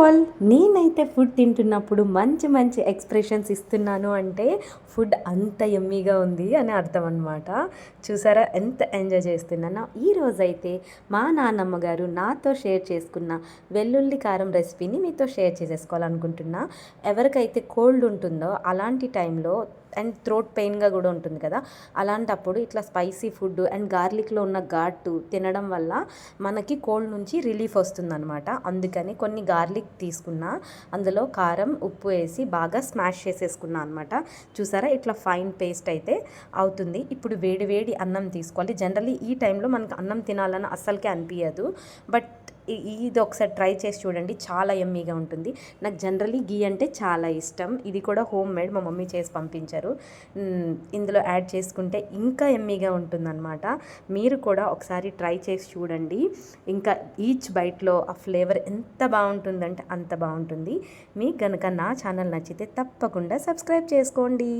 All, నేనైతే food తింటున్నప్పుడు మంచి మంచి ఎక్స్ప్రెషన్స్ ఇస్తున్నాను అంటే ఫుడ్ అంత యమ్మీగా ఉంది అని అర్థం అనమాట. చూసారా ఎంత ఎంజాయ్ చేస్తున్నానో. ఈరోజైతే మా నాన్నమ్మ గారు నాతో షేర్ చేసుకున్న వెల్లుల్లి కారం రెసిపీని మీతో షేర్ చేసేసుకోవాలనుకుంటున్నా. ఎవరికైతే కోల్డ్ ఉంటుందో అలాంటి టైంలో అండ్ థ్రోట్ పెయిన్గా కూడా ఉంటుంది కదా, అలాంటప్పుడు ఇట్లా స్పైసీ ఫుడ్ అండ్ గార్లిక్లో ఉన్న ఘాటు తినడం వల్ల మనకి కోల్డ్ నుంచి రిలీఫ్ వస్తుందన్నమాట. అందుకని కొన్ని గార్లిక్ తీసుకున్నా, అందులో కారం ఉప్పు వేసి బాగా స్మాష్ చేసేసుకున్నా అనమాట. చూసారా ఇట్లా ఫైన్ పేస్ట్ అయితే అవుతుంది. ఇప్పుడు వేడి వేడి అన్నం తీసుకోవాలి. జనరల్లీ ఈ టైంలో మనకు అన్నం తినాలని అస్సలకే అనిపించదు, బట్ ఇది ఒకసారి ట్రై చేసి చూడండి, చాలా యమ్మీగా ఉంటుంది. నాకు జనరలీ గీ అంటే చాలా ఇష్టం. ఇది కూడా హోమ్ మేడ్, మా మమ్మీ చేసి పంపించారు. ఇందులో యాడ్ చేసుకుంటే ఇంకా యమ్మీగా ఉంటుందన్నమాట. మీరు కూడా ఒకసారి ట్రై చేసి చూడండి. ఇంకా ఈచ్ బైట్లో ఆ ఫ్లేవర్ ఎంత బాగుంటుందంటే అంత బాగుంటుంది. మీకు కనుక నా ఛానల్ నచ్చితే తప్పకుండా సబ్స్క్రైబ్ చేసుకోండి.